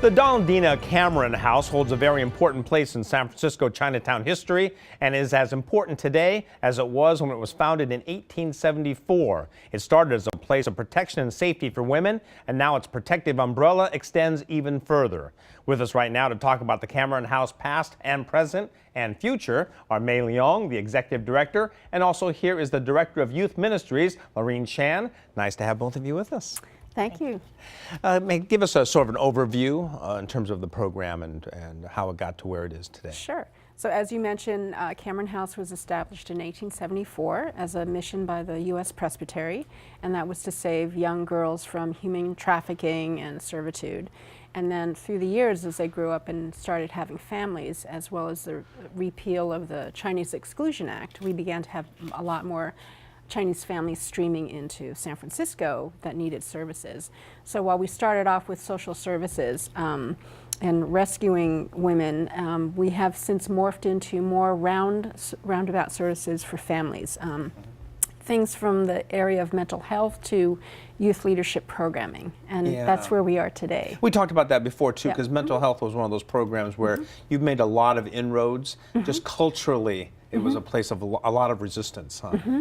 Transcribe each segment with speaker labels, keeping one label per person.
Speaker 1: The Donaldina Cameron House holds a very important place in San Francisco Chinatown history and is as important today as it was when it was founded in 1874. It started as a place of protection and safety for women, and now its protective umbrella extends even further. With us right now to talk about the Cameron House past and present and future are Mei Leong, the executive director, and also here is the director of Youth Ministries, Lorene Chan. Nice to have both of you with us.
Speaker 2: Thank you.
Speaker 1: May give us a sort of an overview in terms of the program and how it got to where it is today.
Speaker 2: Sure. So as you mentioned, Cameron House was established in 1874 as a mission by the U.S. Presbytery, and that was to save young girls from human trafficking and servitude. And then through the years, as they grew up and started having families, as well as the repeal of the Chinese Exclusion Act, we began to have a lot more Chinese families streaming into San Francisco that needed services. So while we started off with social services and rescuing women, we have since morphed into more roundabout services for families. Things from the area of mental health to youth leadership programming, and that's where we are today.
Speaker 1: We talked about that before too, because mental health was one of those programs where you've made a lot of inroads, just culturally. It was a place of a lot of resistance,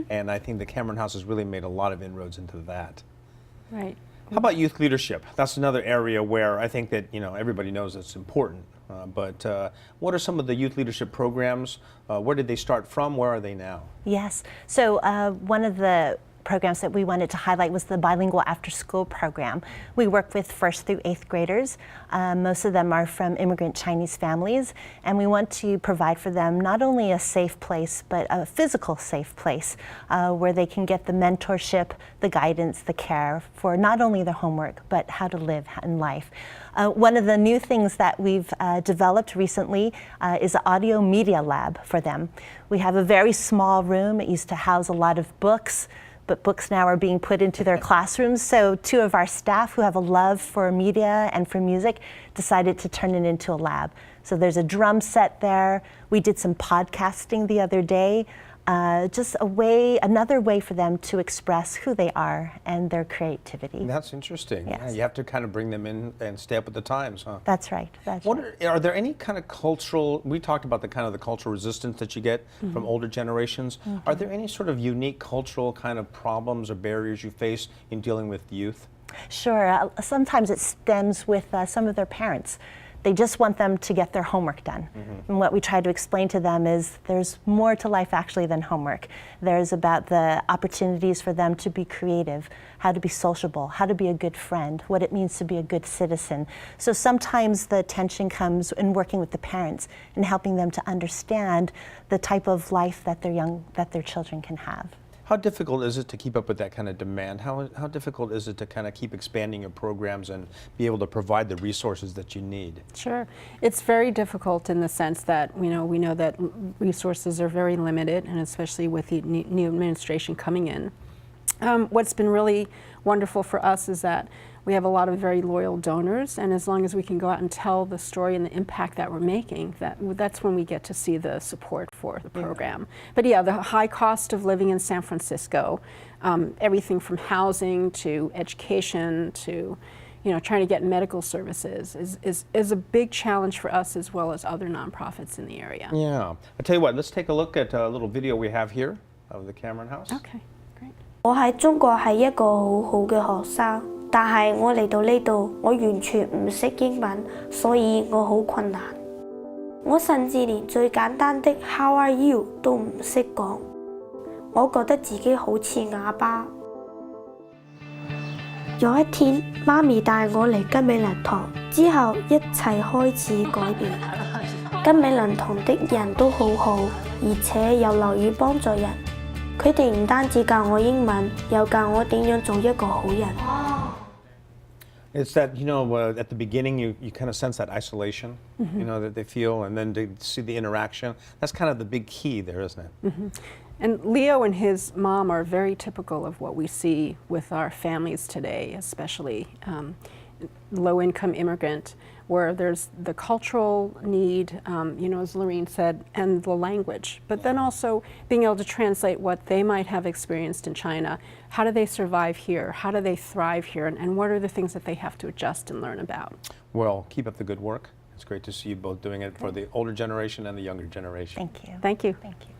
Speaker 1: and I think the Cameron House has really made a lot of inroads into that.
Speaker 2: Right.
Speaker 1: How about youth leadership? That's another area where I think that everybody knows it's important. But what are some of the youth leadership programs? Where did they start from? Where are they now?
Speaker 3: Yes. So one of the programs that we wanted to highlight was the bilingual after-school program. We work with 1st through 8th graders. Most of them are from immigrant Chinese families, and we want to provide for them not only a safe place, but a physical safe place where they can get the mentorship, the guidance, the care for not only their homework, but how to live in life. One of the new things that we've developed recently is an audio media lab for them. We have a very small room. It used to house a lot of books, but books now are being put into their classrooms. So 2 of our staff who have a love for media and for music decided to turn it into a lab. So there's a drum set there. We did some podcasting the other day. Just another way for them to express who they are and their creativity.
Speaker 1: That's interesting.
Speaker 3: Yes.
Speaker 1: Yeah, you have to kind of bring them in and stay up with the times, huh?
Speaker 3: That's right.
Speaker 1: Are there any kind of cultural, we talked about the kind of the cultural resistance that you get from older generations. Are there any sort of unique cultural kind of problems or barriers you face in dealing with youth?
Speaker 3: Sure. Sometimes it stems with some of their parents. They just want them to get their homework done. And what we try to explain to them is there's more to life actually than homework. There's about the opportunities for them to be creative, how to be sociable, how to be a good friend, what it means to be a good citizen. So sometimes the tension comes in working with the parents and helping them to understand the type of life that their children can have.
Speaker 1: How difficult is it to keep up with that kind of demand? How difficult is it to kind of keep expanding your programs and be able to provide the resources that you need? Sure.
Speaker 2: It's very difficult in the sense that we know that resources are very limited, and especially with the new administration coming in. What's been really wonderful for us is that we have a lot of very loyal donors, and as long as we can go out and tell the story and the impact that we're making, that's when we get to see the support for the program. But yeah, the high cost of living in San Francisco, everything from housing to education to trying to get medical services is a big challenge for us as well as other nonprofits in the area.
Speaker 1: Yeah. I'll tell you what, let's take a look at a little video we have here of the Cameron House.
Speaker 2: Okay, great.
Speaker 4: 我喺中國係一個好好嘅學生，但係我嚟到呢度，我完全唔識英文，所以我好困難。我甚至連最簡單的 How are you 都唔識講，我覺得自己好似啞巴。有一天，媽咪帶我嚟金美倫堂，之後一切開始改變。金美倫堂的人都好好，而且又樂於幫助人。佢哋唔單止教我英文，又教我點樣做一個好人。
Speaker 1: It's that, at the beginning you kind of sense that isolation, that they feel, and then to see the interaction. That's kind of the big key there, isn't it?
Speaker 2: And Leo and his mom are very typical of what we see with our families today, especially. low-income immigrant, where there's the cultural need, you know, as Lorene said, and the language, but then also being able to translate what they might have experienced in China. How do they survive here? How do they thrive here? And what are the things that they have to adjust and learn about?
Speaker 1: Well, keep up the good work. It's great to see you both doing it for the older generation and the younger generation.
Speaker 3: Thank you.
Speaker 2: Thank you.
Speaker 3: Thank you.